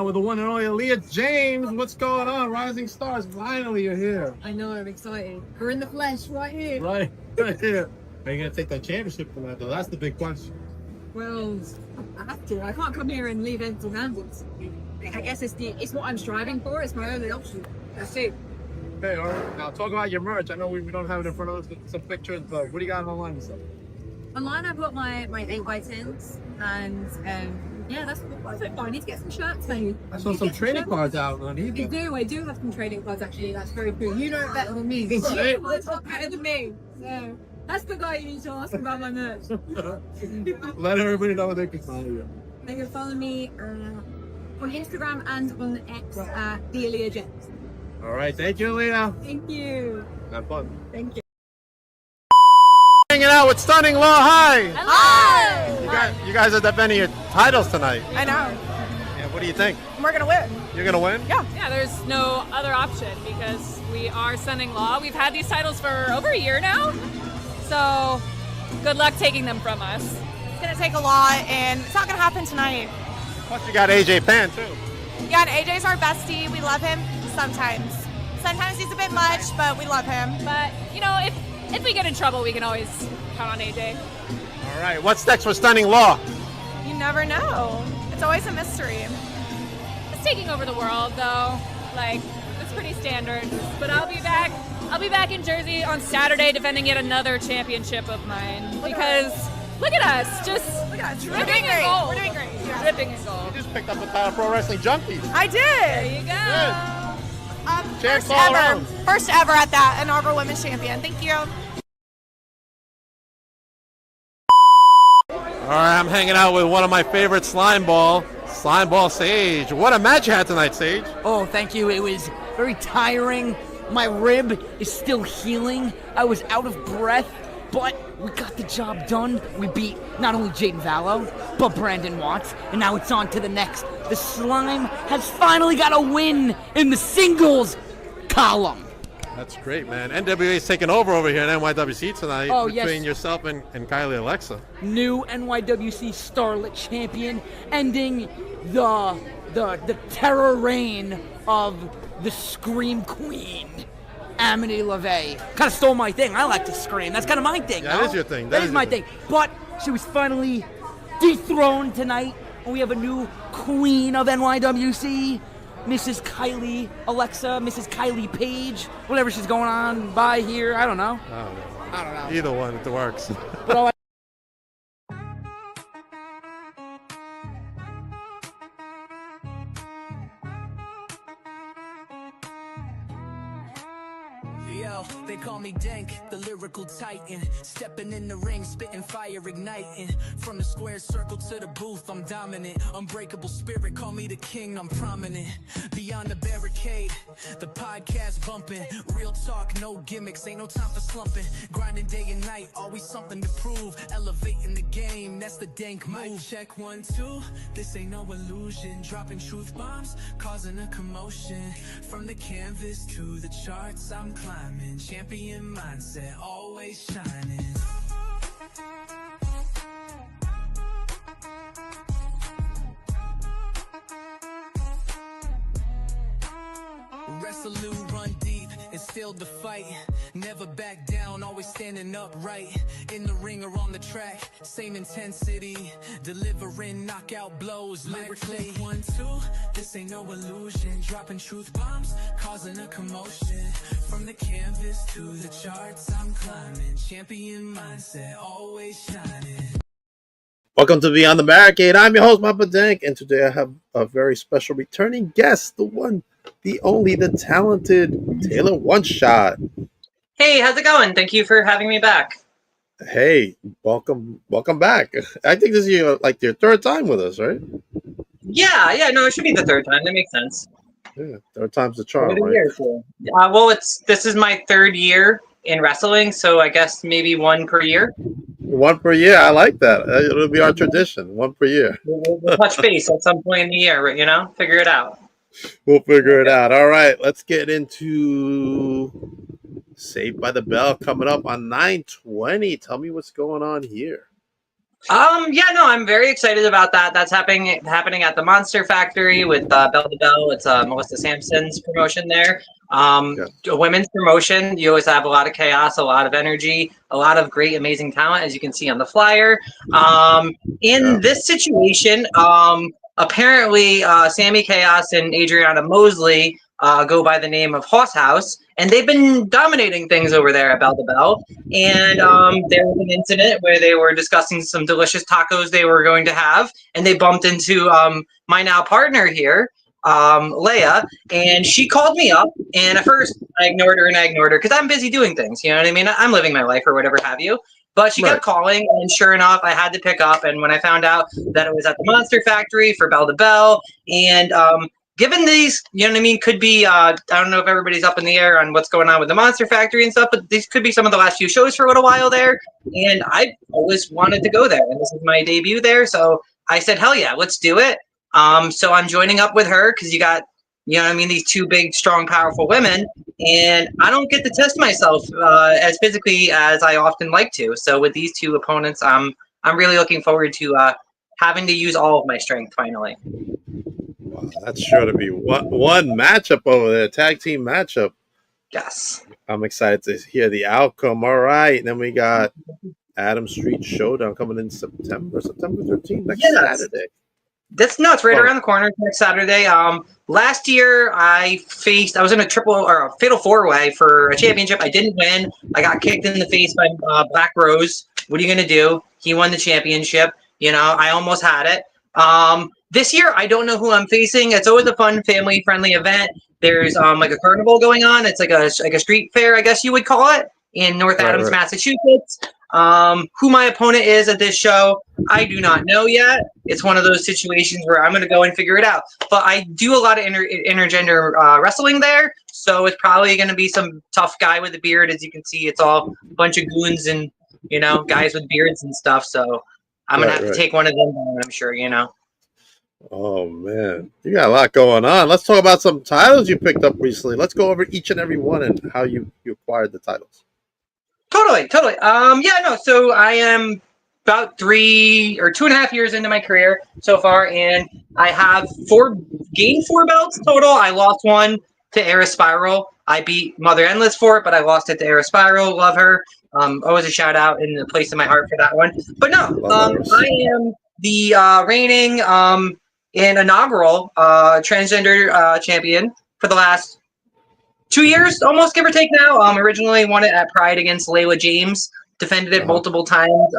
with the one and only Aaliyah James. What's going on? Rising Stars, finally you're here. I know, I'm excited. We're in the flesh right here. Right here. Are you going to take that championship tonight, though? That's the big question. Well, I have to. I can't come here and leave empty-handed. I guess it's what I'm striving for. It's my only option. That's it. Okay, all right. Now, talk about your merch. I know we don't have it in front of us, some pictures, but what do you got online and stuff? Online, I've got my 8x10s, and yeah, that's fine. I need to get some shirts made. I saw some trading cards out on eBay. I do have some trading cards actually. That's very true. You know it better than me. You know it's not better than me. So that's the guy you need to ask about my merch. Let everybody know where they can follow you. They can follow me on Instagram and on X at the Aaliyah James. All right, thank you, Aaliyah. Thank you. Have fun. Thank you. Hanging out with Stunning Law. Hi. Hi! You guys are defending your titles tonight. I know. Yeah, what do you think? We're gonna win. You're gonna win? Yeah, there's no other option because we are Stunning Law. We've had these titles for over a year now. So good luck taking them from us. It's gonna take a lot and it's not gonna happen tonight. Plus you got AJ Pan too. Yeah, and AJ's our bestie. We love him sometimes. Sometimes he's a bit much, but we love him. But, you know, if we get in trouble, we can always count on AJ. All right, what's next for Stunning Law? You never know. It's always a mystery. It's taking over the world, though. Like, it's pretty standard. But I'll be back. I'll be back in Jersey on Saturday defending yet another championship of mine. Because look at us, just dripping in gold. We're doing great. Yeah. Dripping in gold. You just picked up the title Pro Wrestling Junkies. I did. There you go. Champs all around. First ever at that inaugural women's champion. Thank you. All right, I'm hanging out with one of my favorite Slime Ball Sage. What a match you had tonight, Sage. Oh, thank you. It was very tiring. My rib is still healing. I was out of breath, but we got the job done. We beat not only Jaden Vallow, but Brandon Watts, and now it's on to the next. The Slime has finally got a win in the singles column. That's great, man. NWA's taking over here in NYWC tonight between yourself and Kylie Alexa. New NYWC Starlet champion, ending the terror reign of the Scream Queen, Amity LaVey. Kind of stole my thing. I like to scream. That's kind of my thing. Yeah, that is your thing. That is my thing. But she was finally dethroned tonight, and we have a new queen of NYWC, Mrs. Kylie Alexa, Mrs. Kylie Page, whatever she's going on by here. I don't know. I don't know. Either one, it works. But all They call me Dank, the lyrical titan. Stepping in the ring, spitting fire, igniting. From the square circle to the booth, I'm dominant. Unbreakable spirit, call me the king, I'm prominent. Beyond the barricade, the podcast bumping. Real talk, no gimmicks, ain't no time for slumping. Grinding day and night, always something to prove. Elevating the game, that's the Dank move. Mic check 1, 2, this ain't no illusion. Dropping truth bombs, causing a commotion. From the canvas to the charts, I'm climbing. Champion mindset, always shining. Resolute, run deep, and still the fight. Never back down, always standing upright. In the ring or on the track, same intensity. Delivering knockout blows lyrically. 1, 2, this ain't no illusion. Dropping truth bombs, causing a commotion. From the canvas to the charts, I'm climbing. Champion mindset, always shining. Welcome to Beyond the Barricade. I'm your host, Papa Dank, and today I have a very special returning guest, the one, the only, the talented Taylor One Shot. Hey, how's it going? Thank you for having me back. Hey, welcome back. I think this is your third time with us, right? Yeah, no, it should be the third time. That makes sense. Yeah, third time's the charm, right? Well, this is my third year in wrestling, so I guess maybe one per year. One per year, I like that. It'll be our tradition, one per year. We'll touch base at some point in the year, figure it out. We'll figure it out. All right, let's get into Saved by the Bell coming up on 9/20. Tell me what's going on here. Yeah, no, I'm very excited about that. That's happening at the Monster Factory with Bell to Bell. It's Melissa Sampson's promotion there. Yeah. A women's promotion. You always have a lot of chaos, a lot of energy, a lot of great, amazing talent, as you can see on the flyer. Yeah. In this situation, apparently Sammy Chaos and Adriana Mosley go by the name of Hoss House, and they've been dominating things over there at Bell to Bell. And there was an incident where they were discussing some delicious tacos they were going to have, and they bumped into my now partner here, Leia, and she called me up. And at first, I ignored her because I'm busy doing things. You know what I mean? I'm living my life or whatever have you. But she Right. kept calling, and sure enough, I had to pick up. And when I found out that it was at the Monster Factory for Bell to Bell, and given these, you know what I mean, could be, I don't know if everybody's up in the air on what's going on with the Monster Factory and stuff, but these could be some of the last few shows for a little while there. And I always wanted to go there, and this is my debut there. So I said, hell yeah, let's do it. So I'm joining up with her because you got, you know what I mean, these two big, strong, powerful women. And I don't get to test myself as physically as I often like to. So with these two opponents, I'm really looking forward to having to use all of my strength finally. Wow, that's sure to be one matchup over there, tag team matchup. Yes. I'm excited to hear the outcome. All right, and then we got Adam Street Showdown coming in September 13th, next Yes. Saturday. That's nuts, right Oh. around the corner next Saturday. Last year I was in a triple or a fatal four-way for a championship. I didn't win. I got kicked in the face by Black Rose. What are you gonna do? He won the championship. You know, I almost had it. This year I don't know who I'm facing. It's always a fun, family-friendly event. There's like a carnival going on. It's like a street fair, I guess you would call it, in North Right, Adams, right. Massachusetts. Who my opponent is at this show, I do not know yet. It's one of those situations where I'm going to go and figure it out. But I do a lot of intergender wrestling there, so it's probably going to be some tough guy with a beard. As you can see, it's all a bunch of goons and, you know, guys with beards and stuff. So I'm going to Right, have right. to take one of them down, I'm sure, you know. Oh man, you got a lot going on. Let's talk about some titles you picked up recently. Let's go over each and every one and how you acquired the titles. Totally. Yeah, no. So I am about 3 or 2.5 years into my career so far, and I have gained 4 belts total. I lost one to Era Spiral. I beat Mother Endless for it, but I lost it to Era Spiral. Love her. Always a shout out in the place in my heart for that one. But no, Love Eris. I am the reigning and inaugural transgender champion for the last 2 years, almost give or take now. Originally won it at Pride against Layla James. Defended it multiple times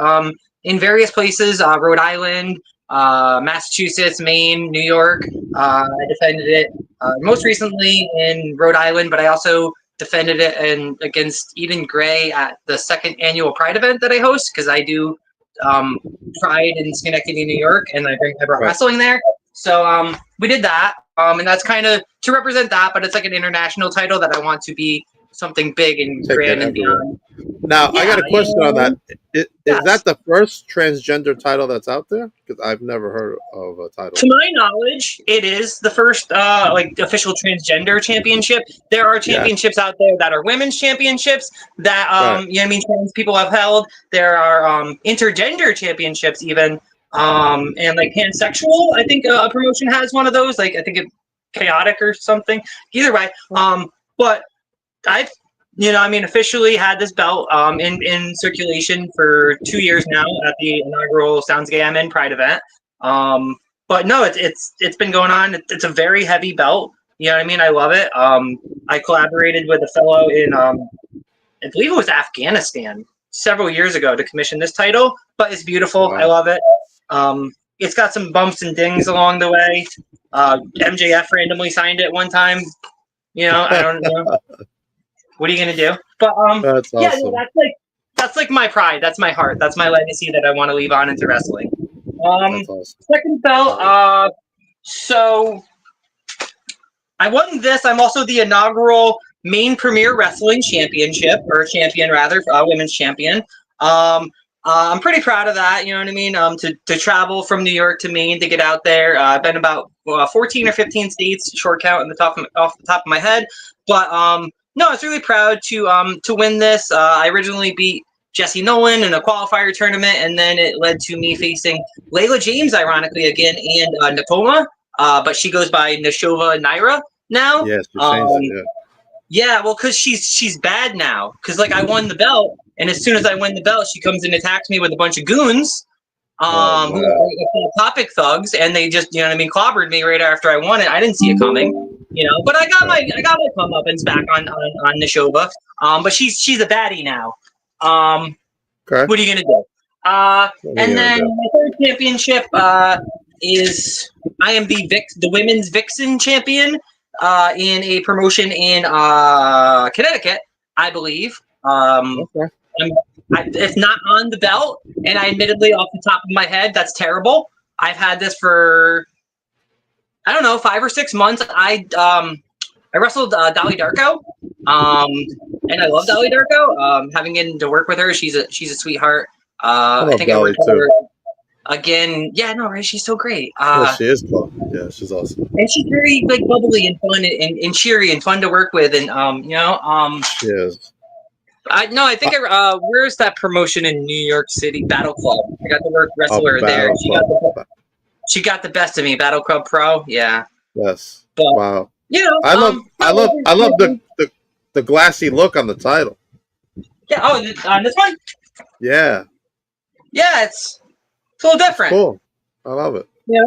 in various places, Rhode Island, Massachusetts, Maine, New York. I defended it most recently in Rhode Island, but I also defended it against Eden Gray at the 2nd annual Pride event that I host, because I do Pride in Schenectady, New York, and I brought Right. wrestling there. So we did that, and that's kind of to represent that, but it's like an international title that I want to be something big and Take grand it and everywhere. beyond. Now, I got a question on that. Is Yes. that the first transgender title that's out there? Because I've never heard of a title. To my knowledge, it is the first like official transgender championship. There are championships out there that are women's championships that Right. you know what I mean, trans people have held. There are intergender championships even, and like pansexual. I think a promotion has one of those. Like I think it chaotic or something. Either way, but I've, you know, I mean, officially had this belt in circulation for 2 years now at the inaugural Sounds Gammon Pride event. But no, it's been going on. It's a very heavy belt. You know what I mean? I love it. I collaborated with a fellow in I believe it was Afghanistan several years ago to commission this title. But it's beautiful. Wow. I love it. It's got some bumps and dings along the way. MJF randomly signed it one time. You know, I don't know. What are you gonna do? But That's yeah, awesome. that's like my pride. That's my heart. That's my legacy that I want to leave on into wrestling. That's awesome. Second belt. So I won this. I'm also the inaugural Maine Premier Wrestling Championship, or champion rather, women's champion. I'm pretty proud of that. You know what I mean? To travel from New York to Maine to get out there. I've been about 14 or 15 states, short count off the top of my head. But no, I was really proud to win this. I originally beat Jesse Nolan in a qualifier tournament, and then it led to me facing Layla James, ironically again, and Nakoma. But she goes by Nashova Naira now. Yes, you changed it. Yeah. Yeah, well, because she's bad now. Because like I won the belt, and as soon as I win the belt, she comes and attacks me with a bunch of goons, Oh who wow. are topic thugs, and they just clobbered me right after I won it. I didn't see it coming, but I got my comeuppance back on Nashova. But she's a baddie now. Okay. What are you gonna do? What are you And gonna then do? my third championship is I am the women's Vixen champion in a promotion in Connecticut, I believe. Okay. It's not on the belt, and I admittedly, off the top of my head, that's terrible. I've had this for I don't know 5 or 6 months. I wrestled Dolly Darko, and I love Dolly Darko. Having getting to work with her, she's a sweetheart. I I love think I Dolly worked with too. her again. Yeah, no, right? She's so great. Yeah, she is cool. Yeah, she's awesome. And she's very like bubbly and fun and cheery and fun to work with. And She is. I think where's that promotion in New York City? Battle Club. I got to work Oh, wrestle her there. Battle Club. She got the best of me. Battle Club Pro. Yeah, Yes. but Wow. I love the glassy look on the title. Yeah. Oh, on this one. Yeah. Yeah, it's a little different. Cool. I love it. Yeah.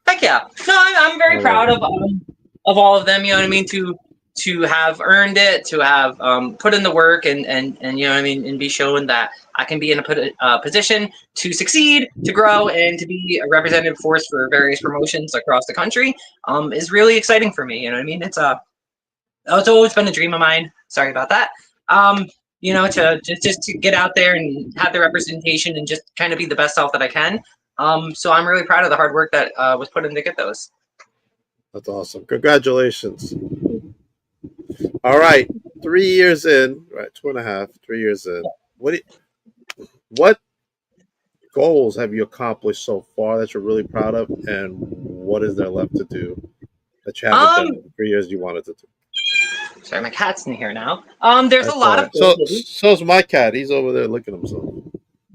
Heck yeah. No, I'm very proud of all of them. You know what I mean? To have earned it, to have put in the work, and you know what I mean, and be shown that I can be in a position to succeed, to grow, and to be a representative force for various promotions across the country is really exciting for me. You know what I mean? It's always been a dream of mine. Sorry about that. To just to get out there and have the representation and just kind of be the best self that I can. So I'm really proud of the hard work that was put in to get those. That's awesome. Congratulations. All right. 3 years in, right? 2.5, 3 years in. What goals have you accomplished so far that you're really proud of, and what is there left to do that you haven't done in the 3 years you wanted to do? Sorry, my cat's in here now. There's That's a lot all of right. So's my cat. He's over there licking himself.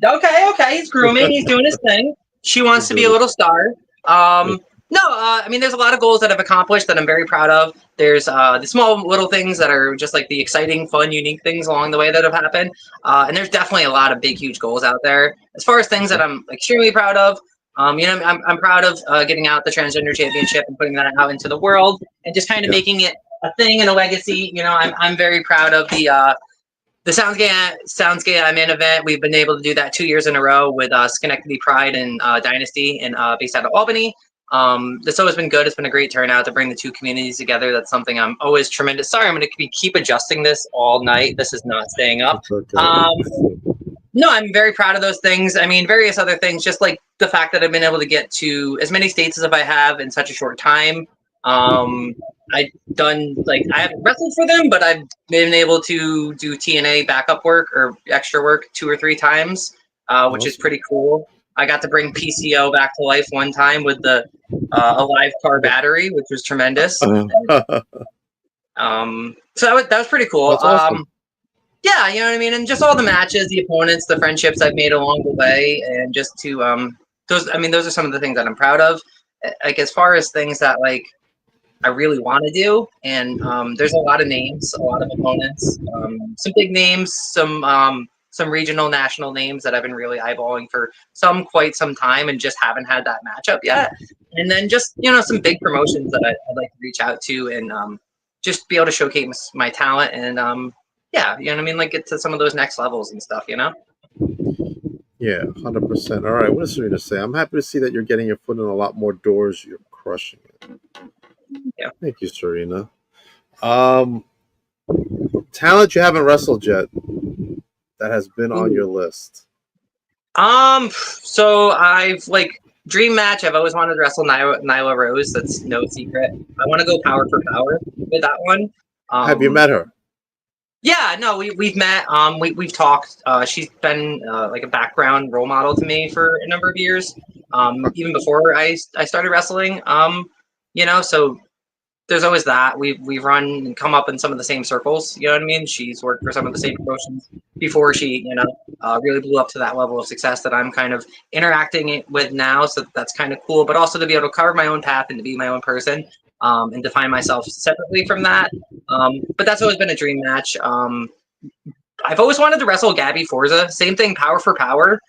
Okay, he's grooming. He's doing his thing. She wants to be a little star. There's a lot of goals that I've accomplished that I'm very proud of. There's the small little things that are just like the exciting, fun, unique things along the way that have happened. And there's definitely a lot of big, huge goals out there. As far as things that I'm extremely proud of, I'm proud of getting out the transgender championship and putting that out into the world and just kind of making it a thing and a legacy. I'm very proud of the Sounds Gay I'm in event. We've been able to do that 2 years in a row with Schenectady Pride and Dynasty and based out of Albany. It's always been good. It's been a great turnout to bring the two communities together. That's something I'm always tremendous. Sorry, I'm going to keep adjusting this all night. This is not staying up. Okay. No, I'm very proud of those things. I mean, various other things, just like the fact that I've been able to get to as many states as I have in such a short time. I haven't wrestled for them, but I've been able to do TNA backup work or extra work 2 or 3 times, which is pretty cool. I got to bring PCO back to life one time with a live car battery, which was tremendous. So that was pretty cool. That's awesome. Yeah, you know what I mean, and just all the matches, the opponents, the friendships I've made along the way, and just to those are some of the things that I'm proud of. Like as far as things that like I really want to do, and there's a lot of names, a lot of opponents, some big names, some regional, national names that I've been really eyeballing for quite some time, and just haven't had that matchup yet. And then just some big promotions that I'd like to reach out to and just be able to showcase my talent and like get to some of those next levels and stuff. Yeah, 100%. All right, what is Serena say? I'm happy to see that you're getting your foot in a lot more doors. You're crushing it. Yeah. Thank you, Serena. Talent you haven't wrestled yet that has been on your list. So I've dream match. I've always wanted to wrestle Nyla Rose. That's no secret. I want to go power for power with that one. Have you met her? Yeah, no, we've met. We've talked. She's been like a background role model to me for a number of years. Even before I started wrestling. So there's always that. We run and come up in some of the same circles. You know what I mean? She's worked for some of the same promotions before she, really blew up to that level of success that I'm kind of interacting with now. So that's kind of cool. But also to be able to carve my own path and to be my own person, and define myself separately from that. But that's always been a dream match. I've always wanted to wrestle Gabby Forza. Same thing, power for power.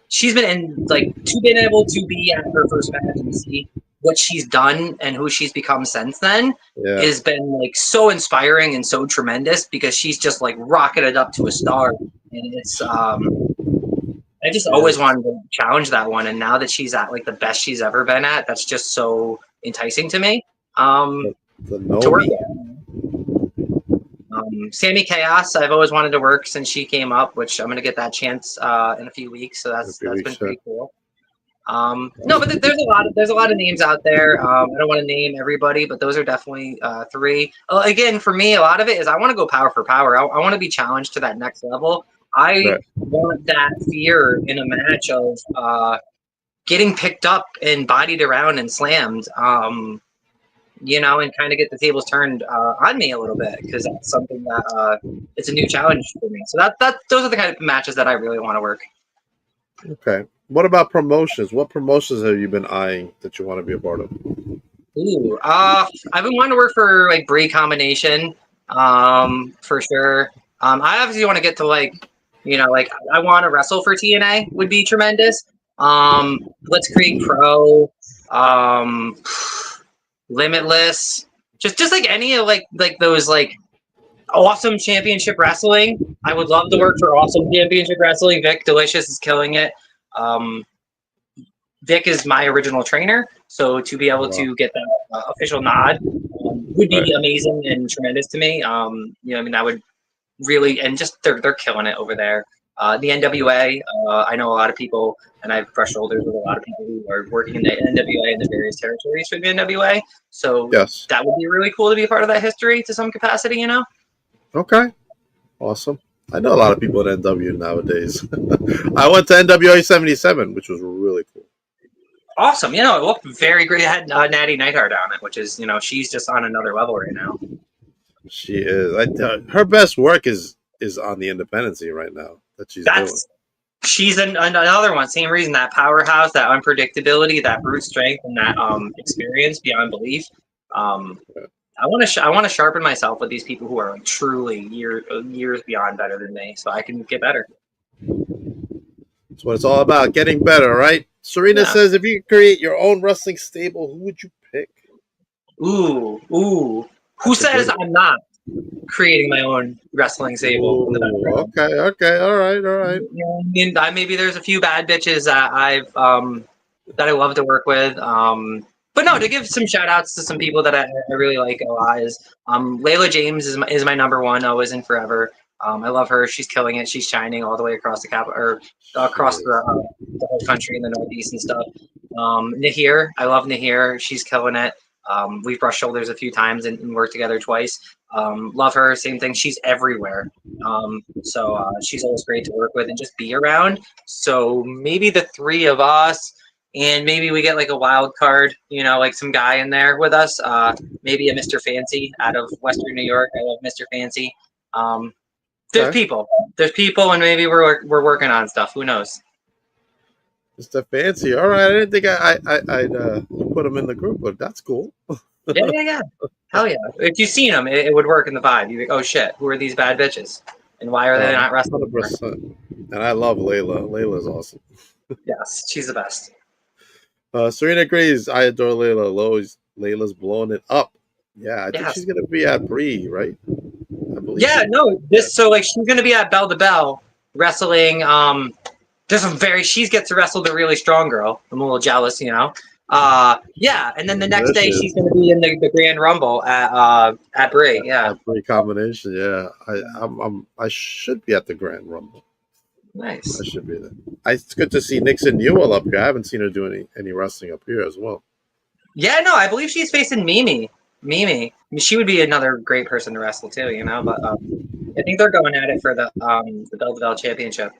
She's been in to being able to be at her first match and see what she's done and who she's become since then has been so inspiring and so tremendous because she's just rocketed up to a star. And it's I just always wanted to challenge that one, and now that she's at the best she's ever been at, that's just so enticing to me. To work with. Sammy Chaos, I've always wanted to work since she came up, which I'm going to get that chance in a few weeks. So that's been pretty cool. No, but there's a lot of names out there. I don't want to name everybody, but those are definitely three. Again, for me, a lot of it is I want to go power for power. I want to be challenged to that next level. I want that fear in a match of getting picked up and bodied around and slammed. And kind of get the tables turned on me a little bit because that's something that it's a new challenge for me. So those are the kind of matches that I really want to work. Okay. What about promotions? What promotions have you been eyeing that you want to be a part of? Ooh, I've been wanting to work for Brie Combination, for sure. I obviously want to get to I want to wrestle for TNA would be tremendous. Let's Create Pro. Limitless, just any of those awesome championship wrestling. I would love to work for awesome championship wrestling. Vic Delicious is killing it. Vic is my original trainer, so to be able to get that official nod would be amazing and tremendous to me. I would really, and just they're killing it over there. The NWA, I know a lot of people, and I've brushed shoulders with a lot of people who are working in the NWA and the various territories for the NWA. So that would be really cool to be a part of that history to some capacity, Okay. Awesome. I know a lot of people at NW nowadays. I went to NWA 77, which was really cool. Awesome. It looked very great. I had Natty Neidhart on it, which is, she's just on another level right now. She is. Her best work is on the independency right now that she's doing. She's another one. Same reason, that powerhouse, that unpredictability, that brute strength, and that experience beyond belief. I want to sharpen myself with these people who are truly years beyond better than me, so I can get better. That's what it's all about, getting better, right? Serena says, if you could create your own wrestling stable, who would you pick? Ooh. Who says I'm not creating my own wrestling stable? Okay, all right. Maybe there's a few bad bitches that that I love to work with. But no, to give some shout outs to some people that I really like a lot is Layla James is my number one, always and forever. I love her. She's killing it. She's shining all the way across the capital, or across the whole country in the Northeast and stuff. Nahir, I love Nahir. She's killing it. We've brushed shoulders a few times and worked together twice. Love her. Same thing. She's everywhere. So she's always great to work with and just be around. So maybe the three of us, and maybe we get a wild card, some guy in there with us. Maybe a Mr. Fancy out of Western New York. I love Mr. Fancy. There's people, and maybe we're working on stuff. Who knows? Mr. Fancy. All right. I didn't think I'd put him in the group, but that's cool. Yeah. Hell yeah. If you've seen him, it would work in the vibe. You'd be like, oh shit, who are these bad bitches? And why are they not wrestling? 100%. And I love Layla. Layla's awesome. Yes, she's the best. Serena agrees. I adore Layla. Layla's blowing it up. Yeah, I think she's going to be at Brie, right? I believe. Yeah, no. She's going to be at Bell to Bell wrestling. She gets to wrestle the really strong girl. I'm a little jealous, Yeah, and then the next day she's going to be in the Grand Rumble at Brie. Yeah, at Brie Combination. Yeah, I should be at the Grand Rumble. Nice. I should be there. It's good to see Nixon Newell up here. I haven't seen her do any wrestling up here as well. Yeah, no, I believe she's facing Mimi. I mean, she would be another great person to wrestle too, But I think they're going at it for the Bell to Bell Championship.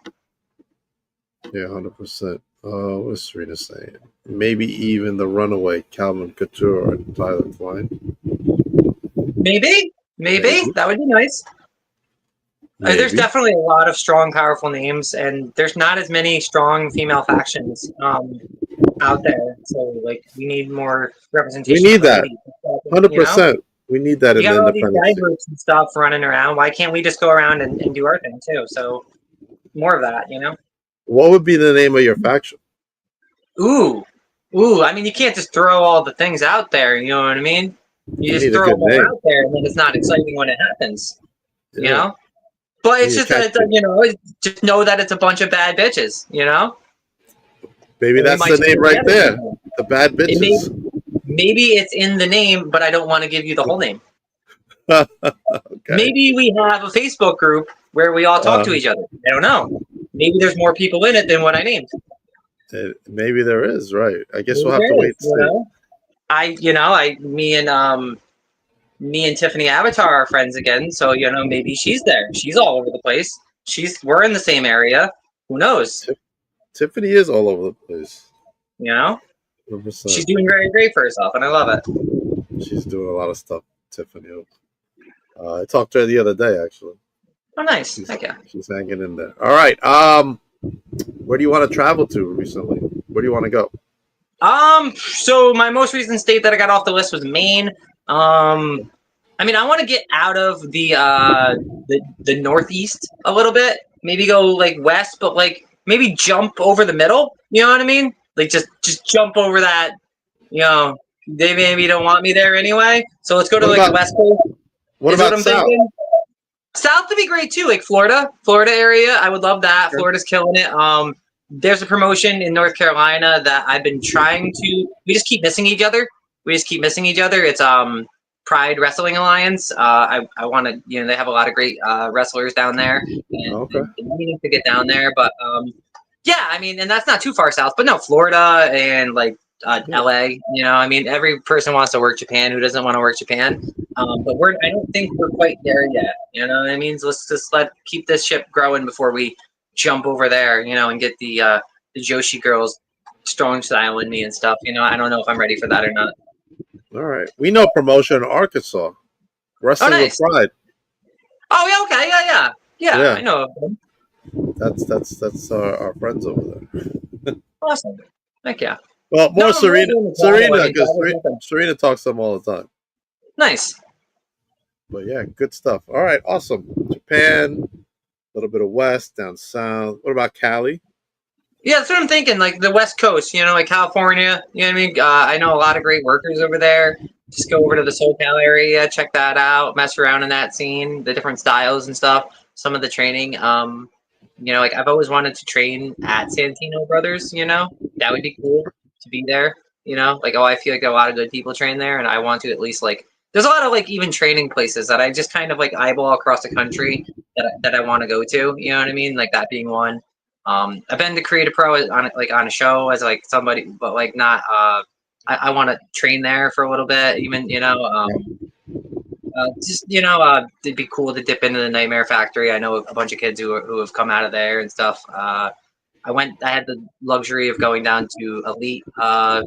Yeah, 100%. What's Serena saying? Maybe even the runaway Calvin Couture and Tyler Klein. Maybe, Maybe. that would be nice. There's Maybe. definitely a lot of strong, powerful names, and there's not as many strong female factions out there. So, like, we need more We representation need for that. ladies. You know, 100%. We need that you in the got all these independent guy scene. groups and stuff running around. Why can't we just go around and do our thing too? So, more of that, you know? What would be the name of your faction? Ooh, I mean, you can't just throw all the things out there. You know what I mean? You You just need a throw good them all name. out there, and then it's not exciting when it happens. You Yeah. know? But You it's need to just that catch it. you know, just know that it's a bunch of bad bitches. You know? Maybe And we that's might the just name get right together there. sometime. The bad It may, bitches. maybe it's in the name, but I don't want to give you the whole name. Okay. Maybe we have a Facebook group where we all talk to each other. I don't know. Maybe there's more people in it than what I named. Maybe there is, right. I guess Maybe we'll have to there wait is, to see. me and Tiffany Avatar are friends again, so maybe she's there. She's all over the place. We're in the same area. Who knows? Tiffany is all over the place. You know, 100%. she's doing very great for herself, and I love it. She's doing a lot of stuff, Tiffany. I talked to her the other day, actually. Oh, nice. She's, Thank you. she's hanging in there. All right. Where do you want to travel to recently? Where do you want to go? So my most recent state that I got off the list was Maine. I mean, I want to get out of the Northeast a little bit. Maybe go like west, but like maybe jump over the middle. You know what I mean? Like just jump over that. You know, they maybe don't want me there anyway. So let's go to What like the about West Coast. what Is what about I'm South? thinking. South would be great too, like Florida area. I would love that. Okay. Florida's killing it. There's a promotion in North Carolina that I've been trying to. We just keep missing each other. It's Pride Wrestling Alliance. I want to. They have a lot of great wrestlers down there, Okay. and meaning to get down there. But yeah, I mean, and that's not too far south. But no, Florida and like Yeah. LA. I mean, every person wants to work Japan. Who doesn't want to work Japan? But I don't think we're quite there yet. You know what I mean? So let's just keep this ship growing before we jump over there, and get the Joshi girls strong style in me and stuff. I don't know if I'm ready for that or not. All right. We know promotion in Arkansas. Oh, Wrestling with nice. Pride. Oh, yeah, okay, yeah. Yeah. I know. That's our friends over there. Awesome. Heck yeah. Well, more No, I'm really Serena. doing the travel. I Serena, mean, because travel's nothing. Serena talks to them all the time. Nice. But yeah, good stuff. All right, awesome. Japan, a little bit of West, down South. What about Cali? Yeah, that's what I'm thinking. Like the West Coast, like California. You know what I mean? I know a lot of great workers over there. Just go over to the SoCal area, check that out, mess around in that scene, the different styles and stuff. Some of the training. Like I've always wanted to train at Santino Brothers. That would be cool to be there. Like I feel like a lot of good people train there, and I want to at least like. There's a lot of like even training places that I just kind of like eyeball across the country that I want to go to. You know what I mean? Like that being one. I've been to Creative Pro on a show as like somebody, but like not. I want to train there for a little bit, even it'd be cool to dip into the Nightmare Factory. I know a bunch of kids who have come out of there and stuff. I had the luxury of going down to Elite Pro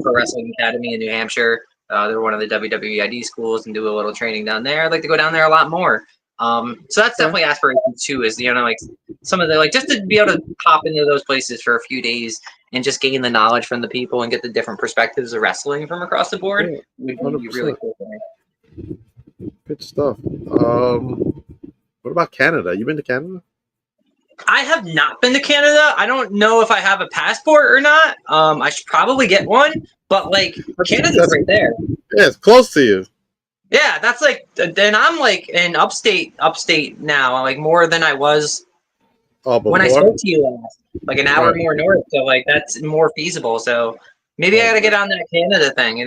Wrestling Academy in New Hampshire. They're one of the WWEID schools and do a little training down there. I'd like to go down there a lot more. So that's definitely aspiration too. Is like some of the like just to be able to pop into those places for a few days and just gain the knowledge from the people and get the different perspectives of wrestling from across the board would be really cool for me. Good stuff. What about Canada? You been to Canada? I have not been to Canada. I don't know if I have a passport or not. I should probably get one, but like Canada's right there. Yeah, it's close to you. Yeah, that's like. Then I'm like in upstate now, like more than I was when I spoke to you last. Like an hour more north, so like that's more feasible. So maybe I got to get on that Canada thing,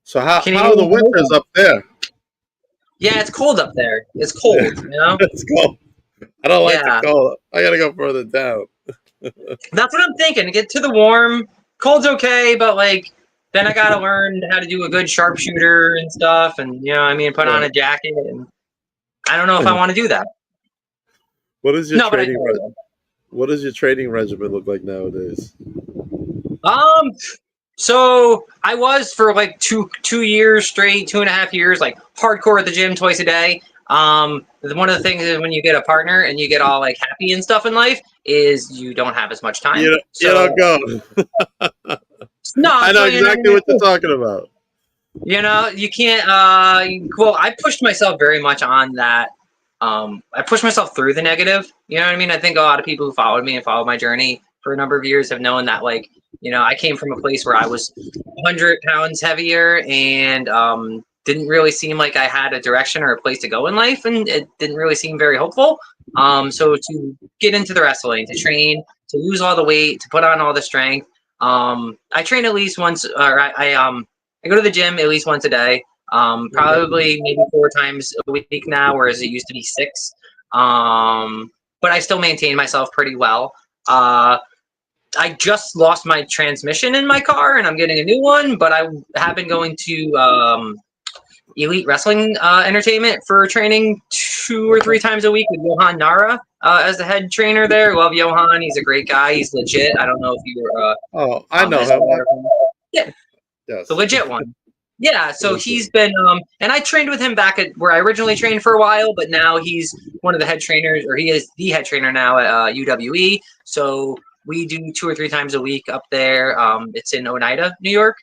So how are the winters up there? Yeah, it's cold up there. It's cold, It's cold. I don't like the cold. I gotta go further down. That's what I'm thinking. Get to the warm. Cold's okay, but like then I gotta learn how to do a good sharpshooter and stuff, and put on a jacket. And I don't know if I want to do that. What is your training? what does your training regimen look like nowadays? Um, so I was for like two years straight, 2.5 years, like hardcore at the gym twice a day. One of the things is when you get a partner and you get all like happy and stuff in life is you don't have as much time. You don't go. No, I know exactly what you're talking about. You can't. Well, I pushed myself very much on that. I pushed myself through the negative. You know what I mean? I think a lot of people who followed me and followed my journey for a number of years have known that, like, I came from a place where I was 100 pounds heavier and didn't really seem like I had a direction or a place to go in life, and it didn't really seem very hopeful. So to get into the wrestling, to train, to lose all the weight, to put on all the strength, I train at least once, or I go to the gym at least once a day. Probably maybe 4 times a week now, whereas it used to be 6. But I still maintain myself pretty well. I just lost my transmission in my car, and I'm getting a new one. But I have been going to Elite Wrestling Entertainment for training 2 or 3 times a week with Johan Nara as the head trainer there. Love Johan; he's a great guy. He's legit. I don't know if you were. I know him. Yeah, yes. The legit one. Yeah, so he's been, and I trained with him back at where I originally trained for a while, but now he's one of the head trainers, or he is the head trainer now at UWE. So we do 2 or 3 times a week up there. It's in Oneida, New York.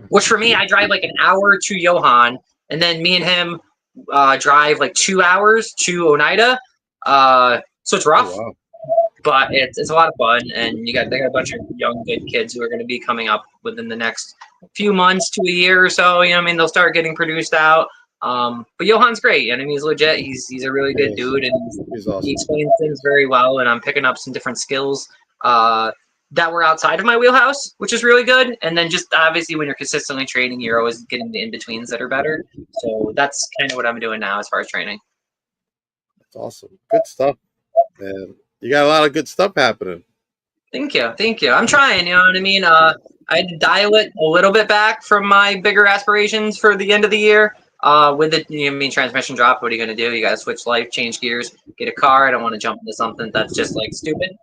Which for me, I drive like an hour to Johan, and then me and him drive like 2 hours to Oneida. So it's rough. Oh, wow. But it's a lot of fun, and they got a bunch of young good kids who are going to be coming up within the next few months to a year or so. They'll start getting produced out. But Johan's great. He's legit. He's a really good dude, and he's awesome. He explains things very well. And I'm picking up some different skills that were outside of my wheelhouse, which is really good. And then just obviously when you're consistently training, you're always getting the in betweens that are better. So that's kind of what I'm doing now as far as training. That's awesome. Good stuff, man. You got a lot of good stuff happening. Thank you. I'm trying, you know what I mean? I had to dial it a little bit back from my bigger aspirations for the end of the year. With the transmission drop, what are you going to do? You got to switch life, change gears, get a car. I don't want to jump into something that's just like stupid.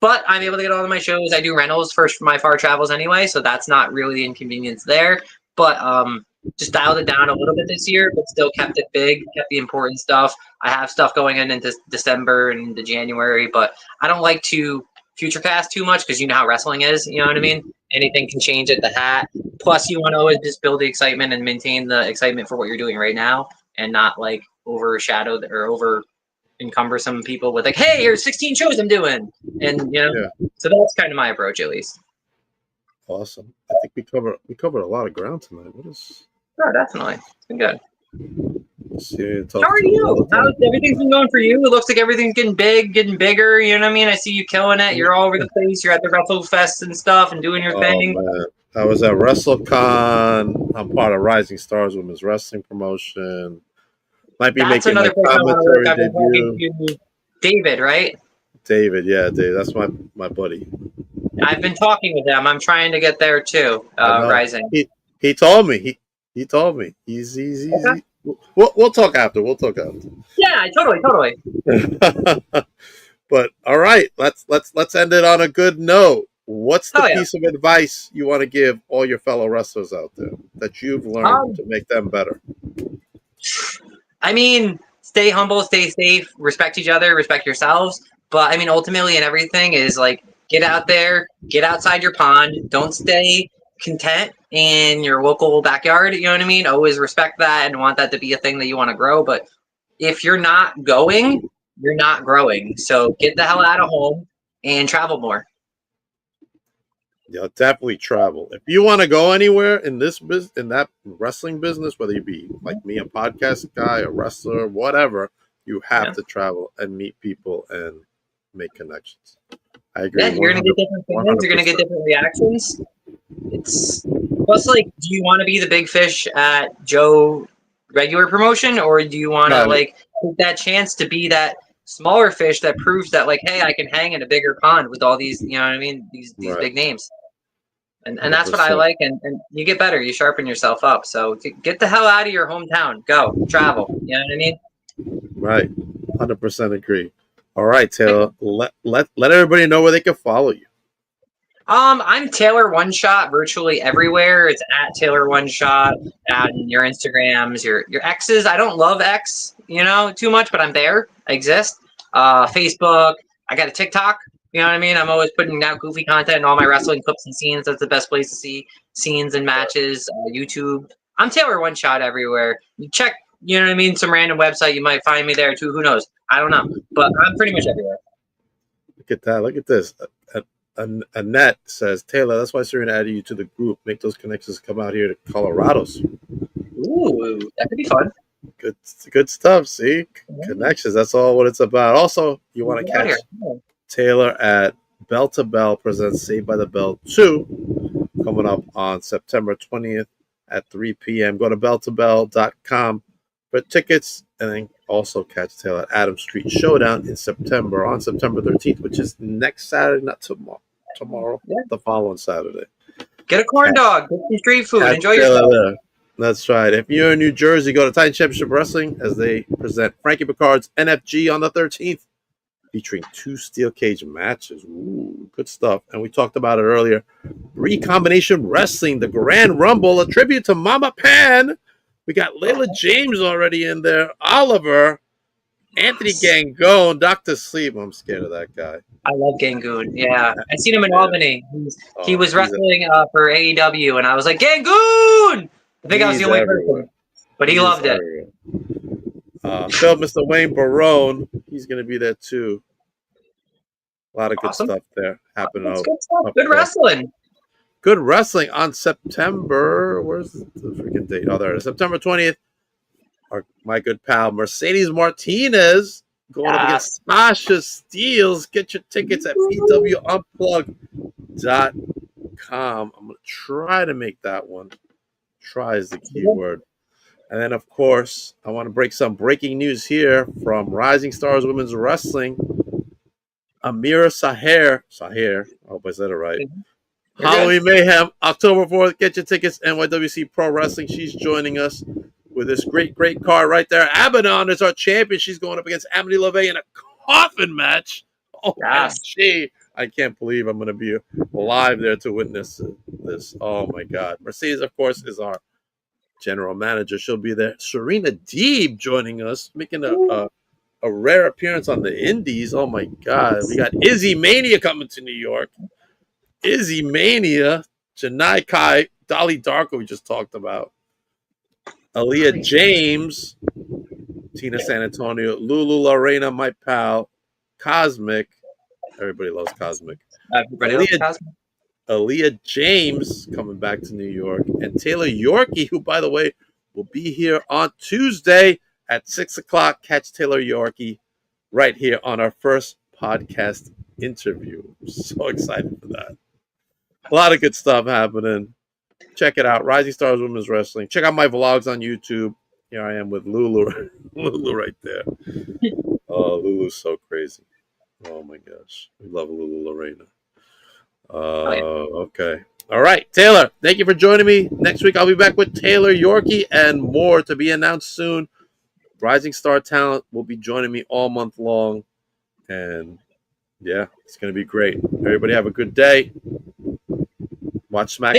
But I'm able to get all of my shows. I do rentals for my far travels anyway, so that's not really the inconvenience there. But just dialed it down a little bit this year, but still kept it big, kept the important stuff. I have stuff going into December and into January, but I don't like to futurecast too much because you know how wrestling is, you know what I mean? Anything can change at the hat. Plus, you want to always just build the excitement and maintain the excitement for what you're doing right now and not like overshadow or over encumber some people with like, hey, here's 16 shows I'm doing. And, so that's kind of my approach at least. Awesome. I think we covered a lot of ground tonight. Oh, definitely. It's been good. How are you? How's everything's been going for you? It looks like everything's getting bigger. You know what I mean? I see you killing it. You're all over the place. You're at the Wrestle Fest and stuff and doing your thing. Man. I was at WrestleCon. I'm part of Rising Stars Women's Wrestling Promotion. Might be That's making another my commentary I've been debut. talking to David, right? David. That's my buddy. I've been talking with him. I'm trying to get there too. Rising. He told me. He told me. He's okay. We'll talk after. Yeah, totally. But all right, let's end it on a good note. What's the piece of advice you want to give all your fellow wrestlers out there that you've learned to make them better? I mean, stay humble, stay safe, respect each other, respect yourselves. But I mean, ultimately in everything is like, get out there, get outside your pond. Don't stay content in your local backyard. You know what I mean? Always respect that and want that to be a thing that you want to grow. But if you're not going, you're not growing. So get the hell out of home and travel more. Yeah, definitely travel. If you want to go anywhere in this business, in that wrestling business, whether you be like me, a podcast guy, a wrestler, whatever, you have to travel and meet people and make connections. I agree. Yeah, you're going to get different things. You're going to get different reactions. It's plus like, do you want to be the big fish at Joe regular promotion, or do you want to like take that chance to be that smaller fish that proves that like, hey, I can hang in a bigger pond with all these, you know what I mean? These big names. And that's what I like. And you get better. You sharpen yourself up. So get the hell out of your hometown. Go travel. You know what I mean? Right. 100% agree. All right, Taylor. Let everybody know where they can follow you. I'm Taylor One Shot virtually everywhere. It's at Taylor One Shot, and your Instagrams, your X's. I don't love X, too much, but I'm there. I exist. Facebook. I got a TikTok. You know what I mean? I'm always putting out goofy content and all my wrestling clips and scenes. That's the best place to see scenes and matches. YouTube. I'm Taylor One Shot everywhere. You check, you know what I mean? Some random website, you might find me there too. Who knows? I don't know, but I'm pretty much everywhere. Look at that. Look at this. Annette says, Taylor, that's why Serena added you to the group. Make those connections come out here to Colorado's. Ooh, that could be fun. Good stuff. See? Connections. That's all what it's about. Also, you want to catch Taylor at Bell to Bell presents Saved by the Bell 2 coming up on September 20th at 3 p.m. Go to belltobell.com for tickets, and then also catch Taylor at Adams Street Showdown on September 13th, which is next Saturday, not tomorrow, the following Saturday. Get a corn dog, get some street food, enjoy yourself. There. That's right. If you're in New Jersey, go to Titan Championship Wrestling as they present Frankie Picard's NFG on the 13th, featuring 2 steel cage matches. Ooh, good stuff. And we talked about it earlier. Recombination Wrestling, the Grand Rumble, a tribute to Mama Pan. We got Layla James already in there, Oliver, Anthony Gangone, Dr. Sleep. I'm scared of that guy. I love Gangoon. Yeah, I seen him in Albany. He was wrestling for AEW, and I was like, Gangoon! I think I was the only person, but he loved it. Phil, Mr. Wayne Barone, he's going to be there too. A lot of good stuff there happening. Good stuff. Good wrestling. Good wrestling on September. Where's the freaking date? Oh, there it is. September 20th. My good pal Mercedes Martinez going up against Sasha Steels. Get your tickets at pwunplug.com. I'm going to try to make that one. Try is the key word. And then, of course, I want to break some breaking news here from Rising Stars Women's Wrestling. Amira Saher, I hope I said it right. Halloween Mayhem, October 4th. Get your tickets, NYWC Pro Wrestling. She's joining us with this great card right there. Abaddon is our champion. She's going up against Amity LeVay in a coffin match. Oh, gee. I can't believe I'm going to be live there to witness this. Oh, my God. Mercedes, of course, is our general manager. She'll be there. Serena Deeb joining us, making a rare appearance on the Indies. Oh, my God. We got Izzy Mania coming to New York. Izzy Mania, Janai Kai, Dolly Darko we just talked about, Aaliyah James, Tina San Antonio, Lulu Lorena, my pal, Cosmic. Everybody loves Cosmic. Aaliyah James coming back to New York, and Taylor Yorkie, who, by the way, will be here on Tuesday at 6 o'clock. Catch Taylor Yorkie right here on our first podcast interview. I'm so excited for that. A lot of good stuff happening. Check it out. Rising Stars Women's Wrestling. Check out my vlogs on YouTube. Here I am with Lulu. Lulu right there. Oh, Lulu's so crazy. Oh, my gosh. We love Lulu Lorena. Okay. All right. Taylor, thank you for joining me. Next week, I'll be back with Taylor Yorkie and more to be announced soon. Rising Star Talent will be joining me all month long. And, yeah, it's going to be great. Everybody have a good day. Watch SmackDown.